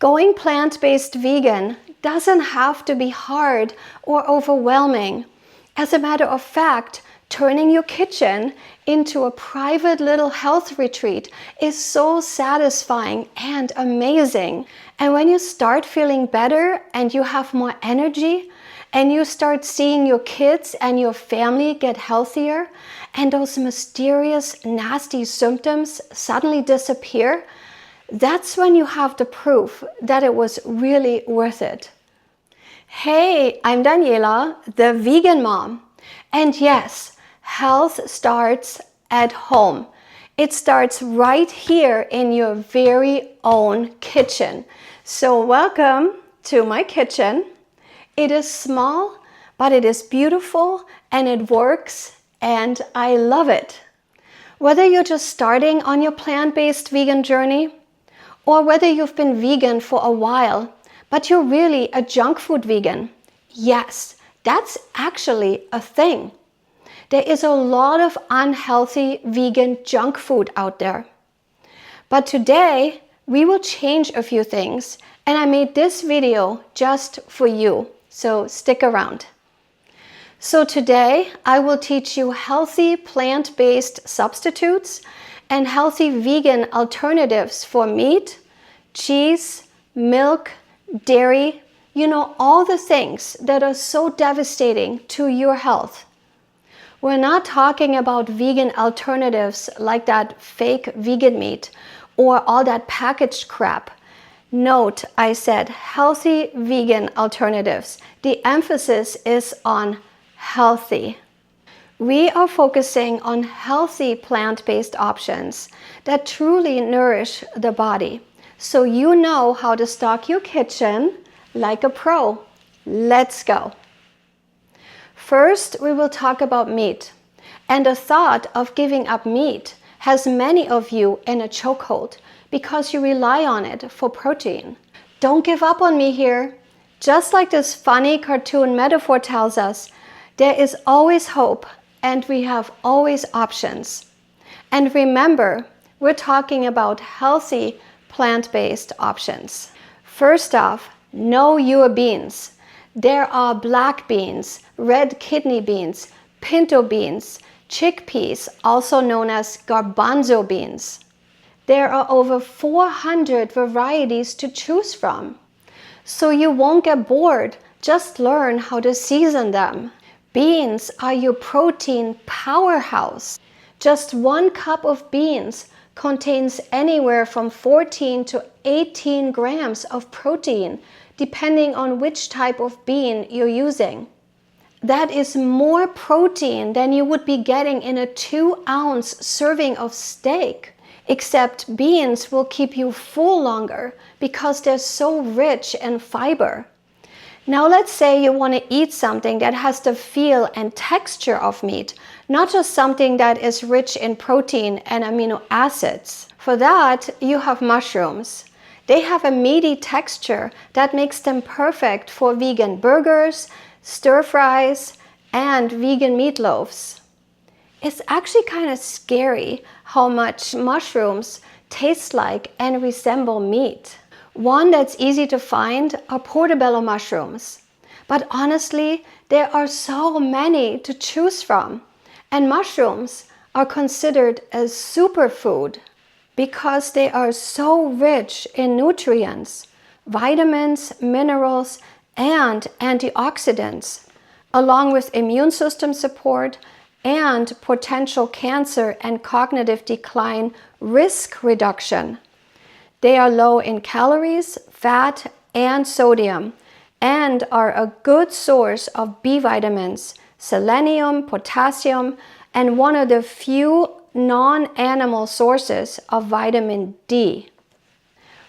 Going plant-based vegan doesn't have to be hard or overwhelming. As a matter of fact, turning your kitchen into a private little health retreat is so satisfying and amazing. And when you start feeling better and you have more energy, and you start seeing your kids and your family get healthier, and those mysterious, nasty symptoms suddenly disappear, that's when you have the proof that it was really worth it. Hey, I'm Daniela, the vegan mom. And yes, health starts at home. It starts right here in your very own kitchen. So welcome to my kitchen. It is small, but it is beautiful and it works and I love it. Whether you're just starting on your plant-based vegan journey, or whether you've been vegan for a while, but you're really a junk food vegan, yes, that's actually a thing. There is a lot of unhealthy vegan junk food out there. But today, we will change a few things, and I made this video just for you, so stick around. So today, I will teach you healthy plant-based substitutes and healthy vegan alternatives for meat, cheese, milk, dairy, all the things that are so devastating to your health. We're not talking about vegan alternatives like that fake vegan meat or all that packaged crap. Note, I said healthy vegan alternatives. The emphasis is on healthy. We are focusing on healthy plant-based options that truly nourish the body. So you know how to stock your kitchen like a pro. Let's go. First, we will talk about meat. And the thought of giving up meat has many of you in a chokehold because you rely on it for protein. Don't give up on me here. Just like this funny cartoon metaphor tells us, there is always hope and we have always options. And remember, we're talking about healthy plant-based options. First off, know your beans. There are black beans, red kidney beans, pinto beans, chickpeas, also known as garbanzo beans. There are over 400 varieties to choose from. So you won't get bored, just learn how to season them. Beans are your protein powerhouse. Just 1 cup of beans contains anywhere from 14 to 18 grams of protein, depending on which type of bean you're using. That is more protein than you would be getting in a 2-ounce serving of steak. Except beans will keep you full longer because they're so rich in fiber. Now let's say you want to eat something that has the feel and texture of meat, not just something that is rich in protein and amino acids. For that, you have mushrooms. They have a meaty texture that makes them perfect for vegan burgers, stir fries, and vegan meatloaves. It's actually kind of scary how much mushrooms taste like and resemble meat. One that's easy to find are portobello mushrooms. But honestly, there are so many to choose from. And mushrooms are considered as superfood because they are so rich in nutrients, vitamins, minerals, and antioxidants, along with immune system support and potential cancer and cognitive decline risk reduction. They are low in calories, fat, and sodium, and are a good source of B vitamins, selenium, potassium, and one of the few non-animal sources of vitamin D.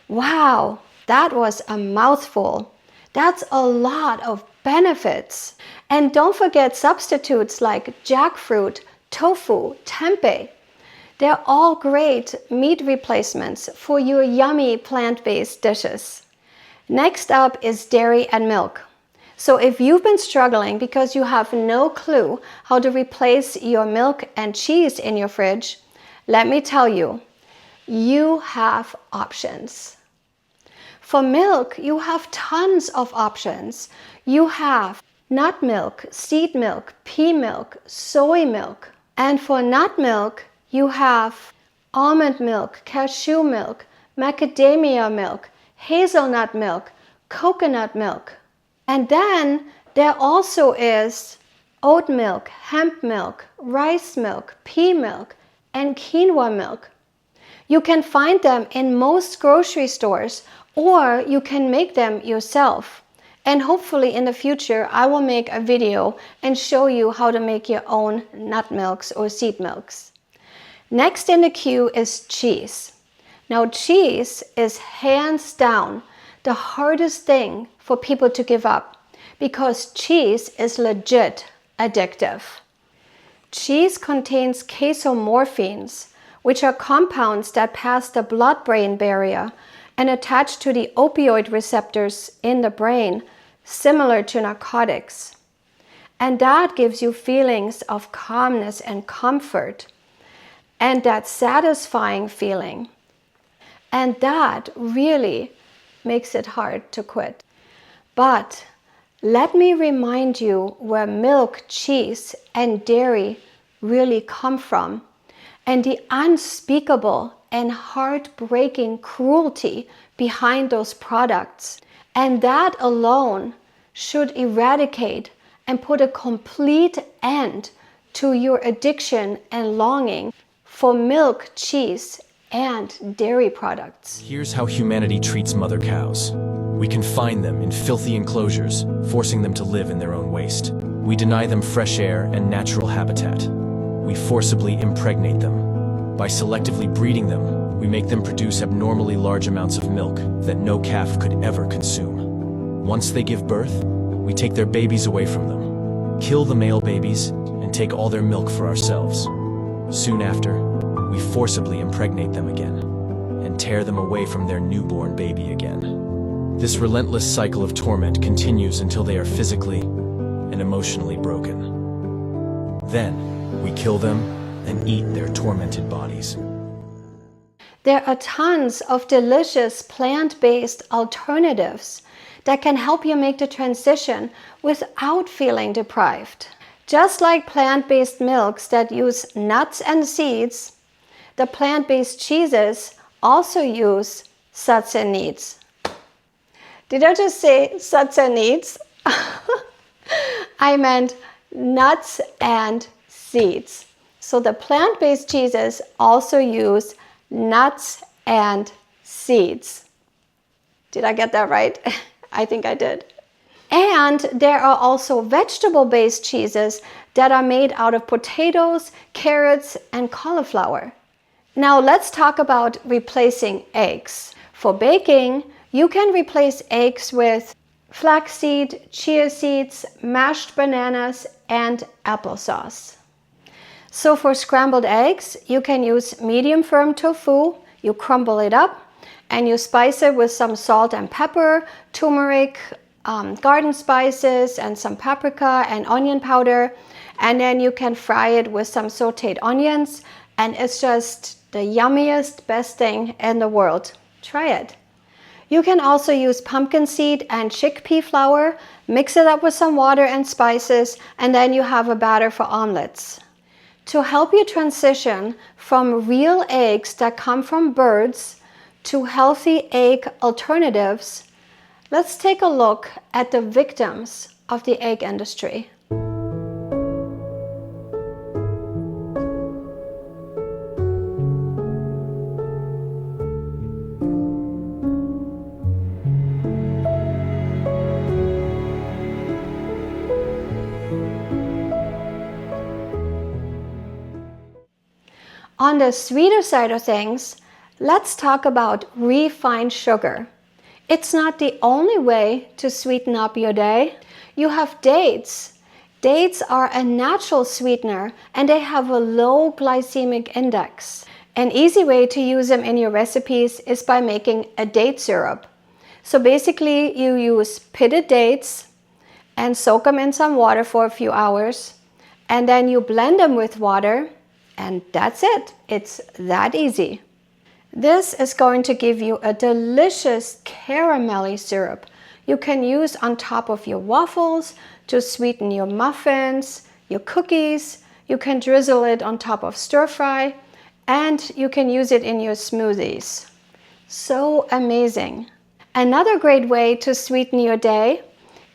Wow, that was a mouthful. That's a lot of benefits. And don't forget substitutes like jackfruit, tofu, tempeh. They're all great meat replacements for your yummy plant-based dishes. Next up is dairy and milk. So if you've been struggling because you have no clue how to replace your milk and cheese in your fridge, let me tell you, you have options. For milk, you have tons of options. You have nut milk, seed milk, pea milk, soy milk. And for nut milk, you have almond milk, cashew milk, macadamia milk, hazelnut milk, coconut milk. And then there also is oat milk, hemp milk, rice milk, pea milk, and quinoa milk. You can find them in most grocery stores, or you can make them yourself. And hopefully in the future, I will make a video and show you how to make your own nut milks or seed milks. Next in the queue is cheese. Now, cheese is hands down the hardest thing for people to give up because cheese is legit addictive. Cheese contains casomorphins, which are compounds that pass the blood-brain barrier and attach to the opioid receptors in the brain, similar to narcotics. And that gives you feelings of calmness and comfort, and that satisfying feeling. And that really makes it hard to quit. But let me remind you where milk, cheese, and dairy really come from, and the unspeakable and heartbreaking cruelty behind those products. And that alone should eradicate and put a complete end to your addiction and longing for milk, cheese, and dairy products. Here's how humanity treats mother cows. We confine them in filthy enclosures, forcing them to live in their own waste. We deny them fresh air and natural habitat. We forcibly impregnate them. By selectively breeding them, we make them produce abnormally large amounts of milk that no calf could ever consume. Once they give birth, we take their babies away from them, kill the male babies, and take all their milk for ourselves. Soon after, we forcibly impregnate them again, and tear them away from their newborn baby again. This relentless cycle of torment continues until they are physically and emotionally broken. Then, we kill them and eat their tormented bodies. There are tons of delicious plant-based alternatives that can help you make the transition without feeling deprived. Just like plant-based milks that use nuts and seeds, the plant-based cheeses also use suds and needs. Did I just say suds and needs? I meant nuts and seeds. So the plant-based cheeses also use nuts and seeds. Did I get that right? I think I did. And there are also vegetable-based cheeses that are made out of potatoes, carrots, and cauliflower. Now let's talk about replacing eggs. For baking, you can replace eggs with flaxseed, chia seeds, mashed bananas, and applesauce. So for scrambled eggs, you can use medium firm tofu. You crumble it up and you spice it with some salt and pepper, turmeric, garden spices, and some paprika and onion powder. And then you can fry it with some sauteed onions, and it's just the yummiest, best thing in the world. Try it. You can also use pumpkin seed and chickpea flour, mix it up with some water and spices, and then you have a batter for omelets. To help you transition from real eggs that come from birds to healthy egg alternatives, let's take a look at the victims of the egg industry. On the sweeter side of things, let's talk about refined sugar. It's not the only way to sweeten up your day. You have dates. Dates are a natural sweetener and they have a low glycemic index. An easy way to use them in your recipes is by making a date syrup. So basically you use pitted dates and soak them in some water for a few hours, and then you blend them with water, and that's it. It's that easy. This is going to give you a delicious caramelly syrup you can use on top of your waffles, to sweeten your muffins, your cookies. You can drizzle it on top of stir fry, and you can use it in your smoothies. So amazing. Another great way to sweeten your day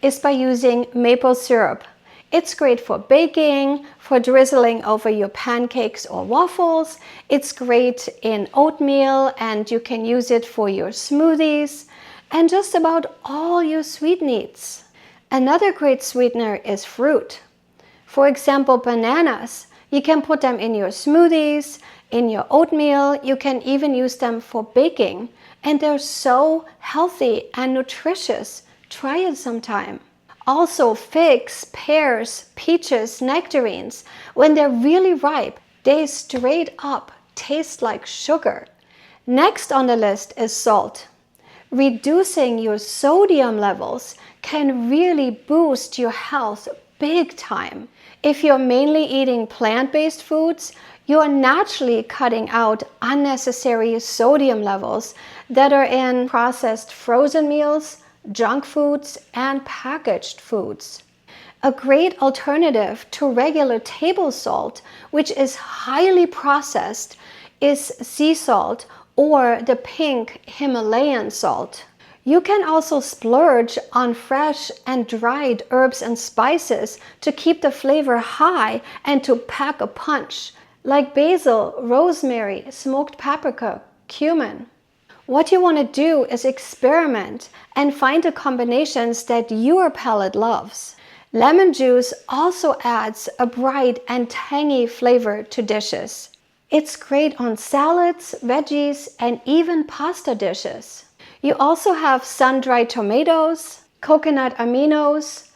is by using maple syrup. It's great for baking, for drizzling over your pancakes or waffles. It's great in oatmeal, and you can use it for your smoothies and just about all your sweet needs. Another great sweetener is fruit. For example, bananas. You can put them in your smoothies, in your oatmeal. You can even use them for baking. And they're so healthy and nutritious. Try it sometime. Also, figs, pears, peaches, nectarines, when they're really ripe, they straight up taste like sugar. Next on the list is salt. Reducing your sodium levels can really boost your health big time. If you're mainly eating plant-based foods, you're naturally cutting out unnecessary sodium levels that are in processed frozen meals, junk foods, and packaged foods. A great alternative to regular table salt, which is highly processed, is sea salt or the pink Himalayan salt. You can also splurge on fresh and dried herbs and spices to keep the flavor high and to pack a punch, like basil, rosemary, smoked paprika, cumin. What you want to do is experiment and find the combinations that your palate loves. Lemon juice also adds a bright and tangy flavor to dishes. It's great on salads, veggies, and even pasta dishes. You also have sun-dried tomatoes, coconut aminos,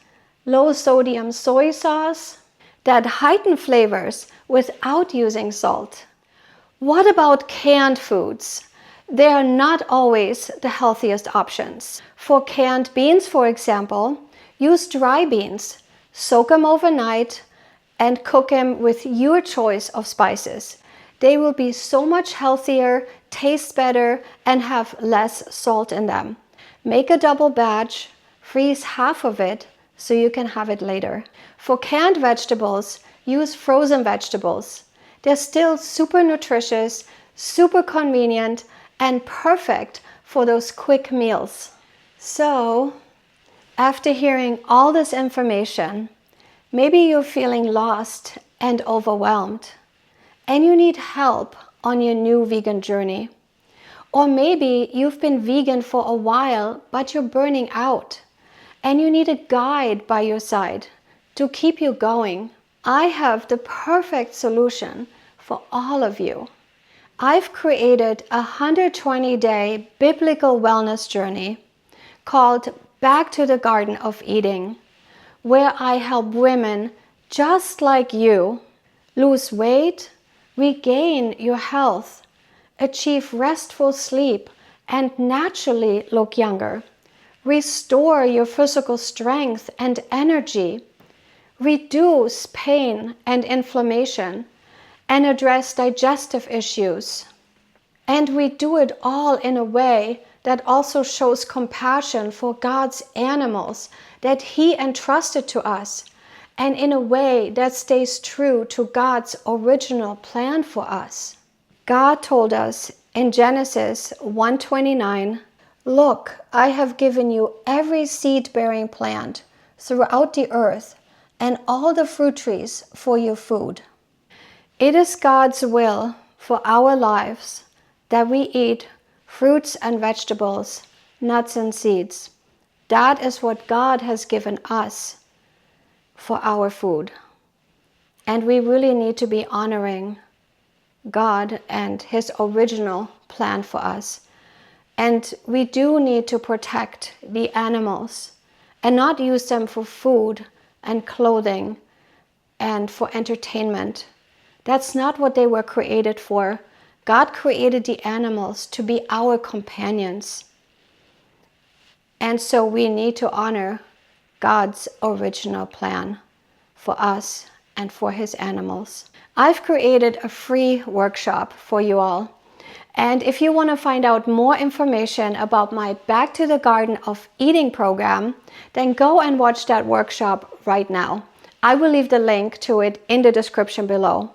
low-sodium soy sauce that heighten flavors without using salt. What about canned foods? They are not always the healthiest options. For canned beans, for example, use dry beans, soak them overnight, and cook them with your choice of spices. They will be so much healthier, taste better, and have less salt in them. Make a double batch, freeze half of it so you can have it later. For canned vegetables, use frozen vegetables. They're still super nutritious, super convenient, and perfect for those quick meals. So, after hearing all this information, maybe you're feeling lost and overwhelmed, and you need help on your new vegan journey. Or maybe you've been vegan for a while, but you're burning out, and you need a guide by your side to keep you going. I have the perfect solution for all of you. I've created a 120-day biblical wellness journey called Back to the Garden of Eden, where I help women just like you lose weight, regain your health, achieve restful sleep, and naturally look younger. Restore your physical strength and energy, reduce pain and inflammation, and address digestive issues. And we do it all in a way that also shows compassion for God's animals that He entrusted to us, and in a way that stays true to God's original plan for us. God told us in Genesis 1:29, "Look, I have given you every seed-bearing plant throughout the earth and all the fruit trees for your food." It is God's will for our lives that we eat fruits and vegetables, nuts and seeds. That is what God has given us for our food. And we really need to be honoring God and His original plan for us. And we do need to protect the animals and not use them for food and clothing and for entertainment. That's not what they were created for. God created the animals to be our companions. And so we need to honor God's original plan for us and for His animals. I've created a free workshop for you all. And if you want to find out more information about my Back to the Garden of Eating program, then go and watch that workshop right now. I will leave the link to it in the description below.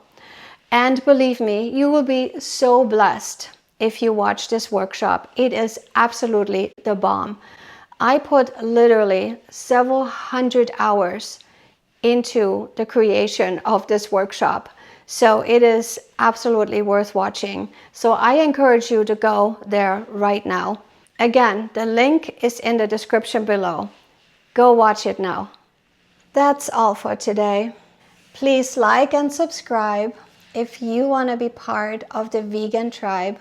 And believe me, you will be so blessed if you watch this workshop. It is absolutely the bomb. I put literally several hundred hours into the creation of this workshop. So it is absolutely worth watching. So I encourage you to go there right now. Again, the link is in the description below. Go watch it now. That's all for today. Please like and subscribe if you want to be part of the vegan tribe.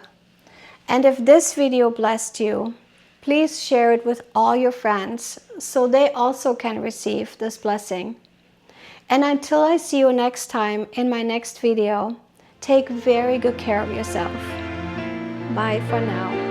And if this video blessed you, please share it with all your friends so they also can receive this blessing. And until I see you next time in my next video, take very good care of yourself. Bye for now.